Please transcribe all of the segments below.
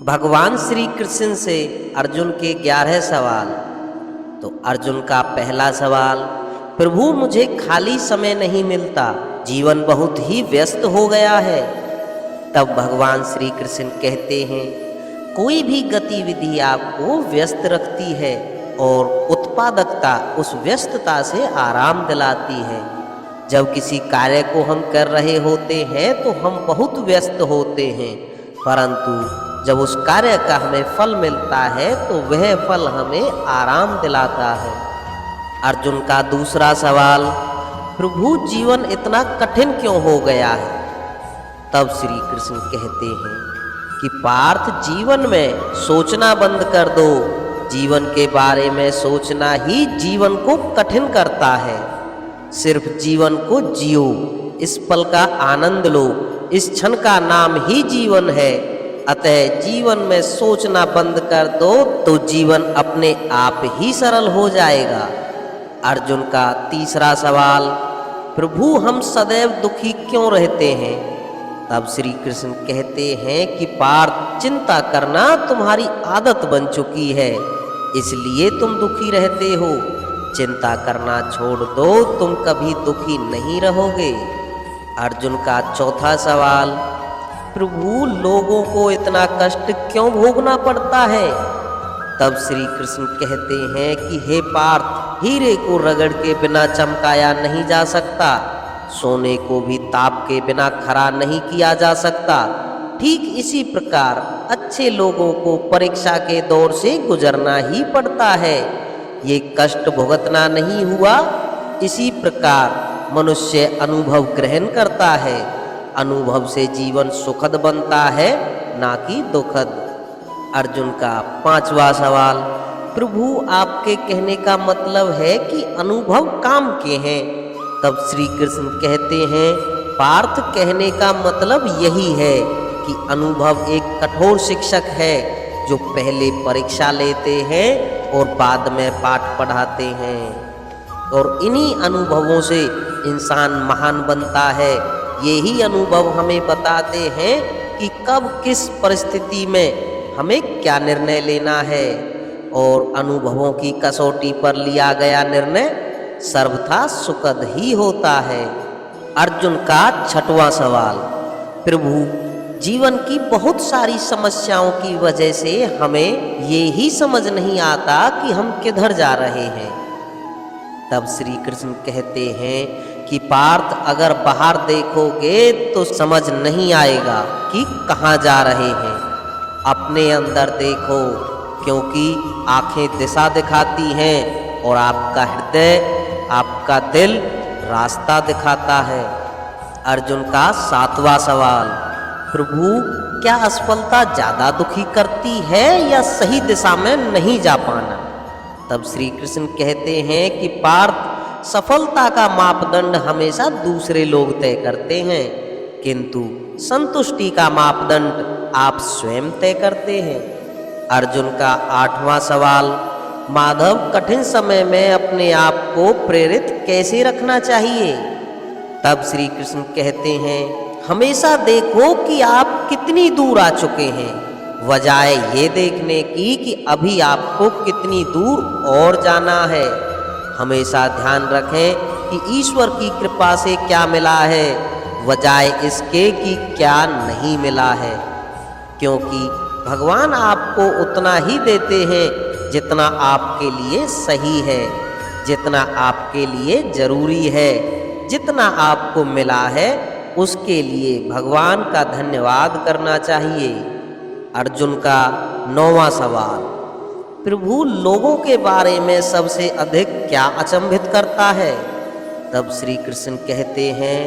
भगवान श्री कृष्ण से अर्जुन के 11 सवाल। तो अर्जुन का पहला सवाल, प्रभु मुझे खाली समय नहीं मिलता, जीवन बहुत ही व्यस्त हो गया है। तब भगवान श्री कृष्ण कहते हैं, कोई भी गतिविधि आपको व्यस्त रखती है और उत्पादकता उस व्यस्तता से आराम दिलाती है। जब किसी कार्य को हम कर रहे होते हैं तो हम बहुत व्यस्त होते हैं, परंतु जब उस कार्य का हमें फल मिलता है तो वह फल हमें आराम दिलाता है। अर्जुन का दूसरा सवाल, प्रभु जीवन इतना कठिन क्यों हो गया है? तब श्री कृष्ण कहते हैं कि पार्थ, जीवन में सोचना बंद कर दो। जीवन के बारे में सोचना ही जीवन को कठिन करता है। सिर्फ जीवन को जियो, इस पल का आनंद लो, इस क्षण का नाम ही जीवन है। अतः जीवन में सोचना बंद कर दो तो जीवन अपने आप ही सरल हो जाएगा। अर्जुन का तीसरा सवाल, प्रभु हम सदैव दुखी क्यों रहते हैं? तब श्री कृष्ण कहते हैं कि पार्थ, चिंता करना तुम्हारी आदत बन चुकी है, इसलिए तुम दुखी रहते हो। चिंता करना छोड़ दो, तुम कभी दुखी नहीं रहोगे। अर्जुन का चौथा सवाल, प्रभु लोगों को इतना कष्ट क्यों भोगना पड़ता है? तब श्री कृष्ण कहते हैं कि हे पार्थ, हीरे को रगड़ के बिना चमकाया नहीं जा सकता, सोने को भी ताप के बिना खरा नहीं किया जा सकता। ठीक इसी प्रकार अच्छे लोगों को परीक्षा के दौर से गुजरना ही पड़ता है, ये कष्ट भुगतना नहीं हुआ। इसी प्रकार मनुष्य अनुभव ग्रहण करता है, अनुभव से जीवन सुखद बनता है, ना कि दुखद। अर्जुन का पांचवा सवाल, प्रभु आपके कहने का मतलब है कि अनुभव काम के हैं? तब श्री कृष्ण कहते हैं, पार्थ, कहने का मतलब यही है कि अनुभव एक कठोर शिक्षक है जो पहले परीक्षा लेते हैं और बाद में पाठ पढ़ाते हैं, और इन्हीं अनुभवों से इंसान महान बनता है। यही अनुभव हमें बताते हैं कि कब किस परिस्थिति में हमें क्या निर्णय लेना है, और अनुभवों की कसौटी पर लिया गया निर्णय सर्वथा सुखद ही होता है। अर्जुन का छठवां सवाल, प्रभु जीवन की बहुत सारी समस्याओं की वजह से हमें ये ही समझ नहीं आता कि हम किधर जा रहे हैं। तब श्री कृष्ण कहते हैं कि पार्थ, अगर बाहर देखोगे तो समझ नहीं आएगा कि कहाँ जा रहे हैं। अपने अंदर देखो, क्योंकि आंखें दिशा दिखाती हैं और आपका हृदय, आपका दिल रास्ता दिखाता है। अर्जुन का सातवां सवाल, प्रभु क्या असफलता ज़्यादा दुखी करती है या सही दिशा में नहीं जा पाना? तब श्री कृष्ण कहते हैं कि पार्थ, सफलता का मापदंड हमेशा दूसरे लोग तय करते हैं, किंतु संतुष्टि का मापदंड आप स्वयं तय करते हैं। अर्जुन का आठवां सवाल, माधव, कठिन समय में अपने आप को प्रेरित कैसे रखना चाहिए? तब श्री कृष्ण कहते हैं, हमेशा देखो कि आप कितनी दूर आ चुके हैं, बजाय ये देखने की कि अभी आपको कितनी दूर और जाना है। हमेशा ध्यान रखें कि ईश्वर की कृपा से क्या मिला है, बजाय इसके कि क्या नहीं मिला है, क्योंकि भगवान आपको उतना ही देते हैं जितना आपके लिए सही है, जितना आपके लिए जरूरी है। जितना आपको मिला है उसके लिए भगवान का धन्यवाद करना चाहिए। अर्जुन का नौवां सवाल, प्रभु लोगों के बारे में सबसे अधिक क्या अचंभित करता है? तब श्री कृष्ण कहते हैं,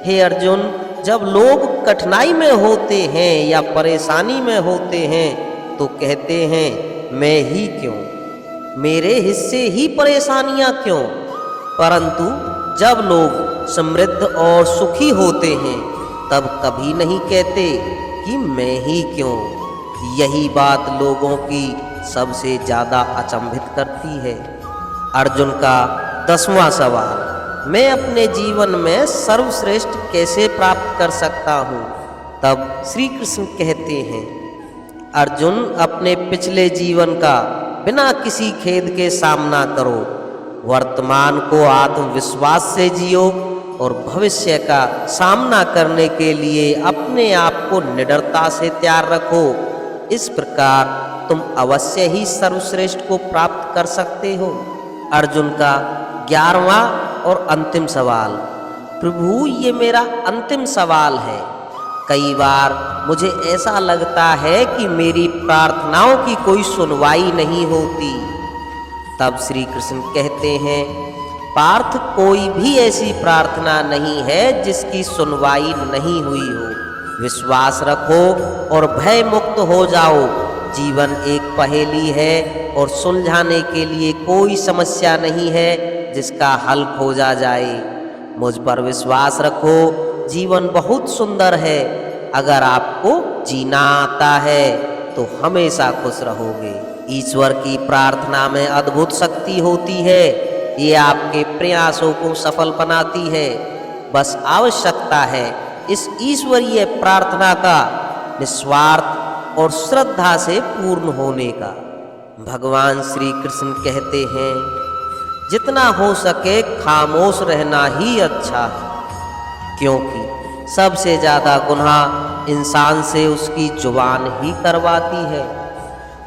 हे अर्जुन, जब लोग कठिनाई में होते हैं या परेशानी में होते हैं तो कहते हैं, मैं ही क्यों, मेरे हिस्से ही परेशानियां क्यों? परंतु जब लोग समृद्ध और सुखी होते हैं तब कभी नहीं कहते कि मैं ही क्यों। यही बात लोगों की सबसे ज़्यादा अचंभित करती है। अर्जुन का 10वां सवाल, मैं अपने जीवन में सर्वश्रेष्ठ कैसे प्राप्त कर सकता हूँ? तब श्री कृष्ण कहते हैं, अर्जुन, अपने पिछले जीवन का बिना किसी खेद के सामना करो, वर्तमान को आत्मविश्वास से जियो और भविष्य का सामना करने के लिए अपने आप को निडरता से तैयार रखो। इस प्रकार तुम अवश्य ही सर्वश्रेष्ठ को प्राप्त कर सकते हो। अर्जुन का 11वां और अंतिम सवाल। प्रभु, ये मेरा अंतिम सवाल है। कई बार मुझे ऐसा लगता है कि मेरी प्रार्थनाओं की कोई सुनवाई नहीं होती। तब श्री कृष्ण कहते हैं, पार्थ, कोई भी ऐसी प्रार्थना नहीं है जिसकी सुनवाई नहीं हुई हो। विश्वास रखो और भय मुक्त हो जाओ। जीवन एक पहेली है और सुलझाने के लिए कोई समस्या नहीं है जिसका हल खोजा जाए। मुझ पर विश्वास रखो, जीवन बहुत सुंदर है। अगर आपको जीना आता है तो हमेशा खुश रहोगे। ईश्वर की प्रार्थना में अद्भुत शक्ति होती है। ये आपके प्रयासों को सफल बनाती है। बस आवश्यकता है इस ईश्वरीय प्रार्थना का निस्वार्थ और श्रद्धा से पूर्ण होने का। भगवान श्री कृष्ण कहते हैं, जितना हो सके खामोश रहना ही अच्छा है, क्योंकि सबसे ज़्यादा गुनाह इंसान से उसकी जुबान ही करवाती है।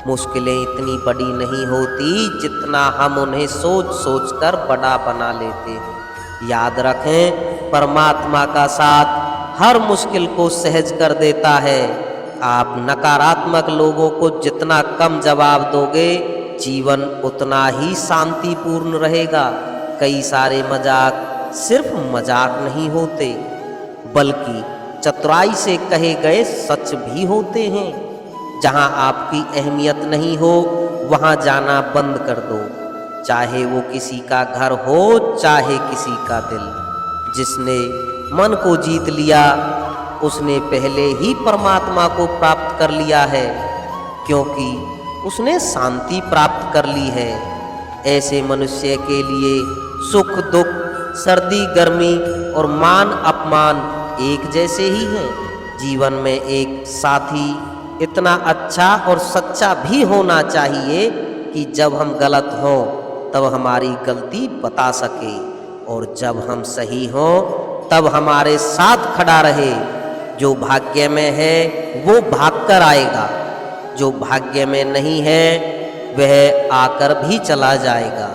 मुश्किलें इतनी बड़ी नहीं होती जितना हम उन्हें सोच सोच कर बड़ा बना लेते हैं। याद रखें, परमात्मा का साथ हर मुश्किल को सहज कर देता है। आप नकारात्मक लोगों को जितना कम जवाब दोगे, जीवन उतना ही शांतिपूर्ण रहेगा। कई सारे मजाक सिर्फ मजाक नहीं होते, बल्कि चतुराई से कहे गए सच भी होते हैं। जहां आपकी अहमियत नहीं हो, वहां जाना बंद कर दो, चाहे वो किसी का घर हो, चाहे किसी का दिल। जिसने मन को जीत लिया, उसने पहले ही परमात्मा को प्राप्त कर लिया है, क्योंकि उसने शांति प्राप्त कर ली है। ऐसे मनुष्य के लिए सुख दुख, सर्दी गर्मी और मान अपमान एक जैसे ही हैं। जीवन में एक साथी इतना अच्छा और सच्चा भी होना चाहिए कि जब हम गलत हों तब हमारी गलती बता सके, और जब हम सही हों तब हमारे साथ खड़ा रहे। जो भाग्य में है वो भागकर आएगा, जो भाग्य में नहीं है वह आकर भी चला जाएगा।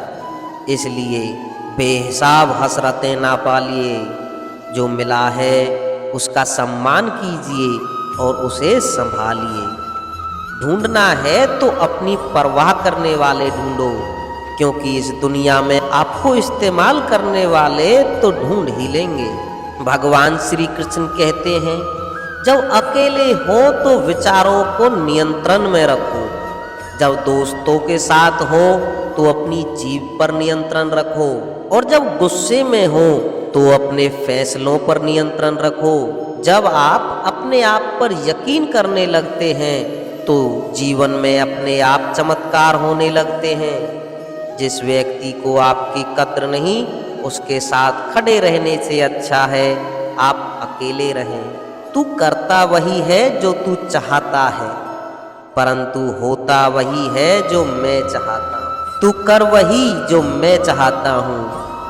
इसलिए बेहिसाब हसरतें ना पालिए। जो मिला है उसका सम्मान कीजिए और उसे संभालिए। ढूंढना है तो अपनी परवाह करने वाले ढूंढो, क्योंकि इस दुनिया में आपको इस्तेमाल करने वाले तो ढूंढ ही लेंगे। भगवान श्री कृष्ण कहते हैं, जब अकेले हो तो विचारों को नियंत्रण में रखो। जब दोस्तों के साथ हो तो अपनी जीभ पर नियंत्रण रखो, और जब गुस्से में हो तो अपने फैसलों पर नियंत्रण रखो। जब आप अपने आप पर यकीन करने लगते हैं तो जीवन में अपने आप चमत्कार होने लगते हैं। जिस व्यक्ति को आपकी कद्र नहीं, उसके साथ खड़े रहने से अच्छा है आप अकेले रहें। तू करता वही है जो तू चाहता है, परंतु होता वही है जो मैं चाहता हूँ। तू कर वही जो मैं चाहता हूँ,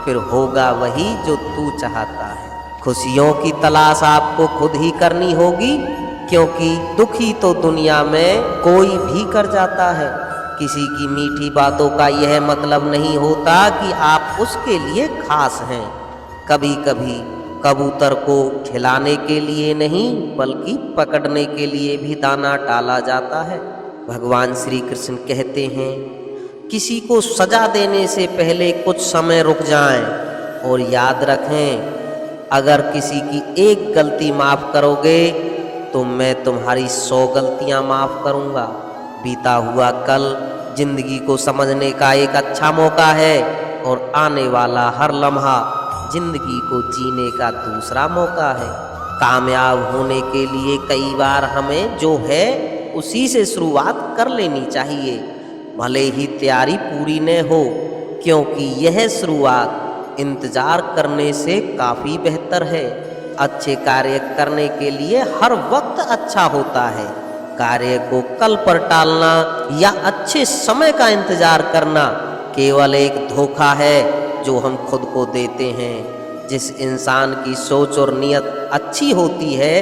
फिर होगा वही जो तू चाहता है। खुशियों की तलाश आपको खुद ही करनी होगी, क्योंकि दुखी तो दुनिया में कोई भी कर जाता है। किसी की मीठी बातों का यह मतलब नहीं होता कि आप उसके लिए खास हैं। कभी कभी कबूतर को खिलाने के लिए नहीं, बल्कि पकड़ने के लिए भी दाना डाला जाता है। भगवान श्री कृष्ण कहते हैं, किसी को सजा देने से पहले कुछ समय रुक जाएं और याद रखें, अगर किसी की एक गलती माफ़ करोगे तो मैं तुम्हारी 100 गलतियां माफ़ करूंगा। बीता हुआ कल जिंदगी को समझने का एक अच्छा मौका है, और आने वाला हर लम्हा जिंदगी को जीने का दूसरा मौका है। कामयाब होने के लिए कई बार हमें जो है उसी से शुरुआत कर लेनी चाहिए, भले ही तैयारी पूरी न हो, क्योंकि यह शुरुआत इंतजार करने से काफ़ी बेहतर है। अच्छे कार्य करने के लिए हर वक्त अच्छा होता है, कार्य को कल पर टालना या अच्छे समय का इंतजार करना केवल एक धोखा है जो हम खुद को देते हैं। जिस इंसान की सोच और नीयत अच्छी होती है,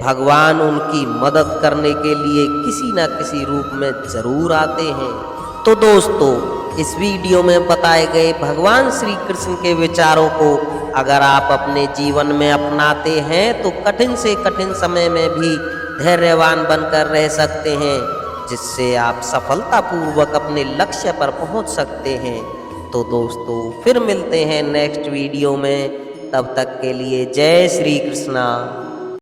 भगवान उनकी मदद करने के लिए किसी न किसी रूप में जरूर आते हैं। तो दोस्तों, इस वीडियो में बताए गए भगवान श्री कृष्ण के विचारों को अगर आप अपने जीवन में अपनाते हैं तो कठिन से कठिन समय में भी धैर्यवान बनकर रह सकते हैं, जिससे आप सफलतापूर्वक अपने लक्ष्य पर पहुंच सकते हैं। तो दोस्तों, फिर मिलते हैं नेक्स्ट वीडियो में। तब तक के लिए जय श्री कृष्णा।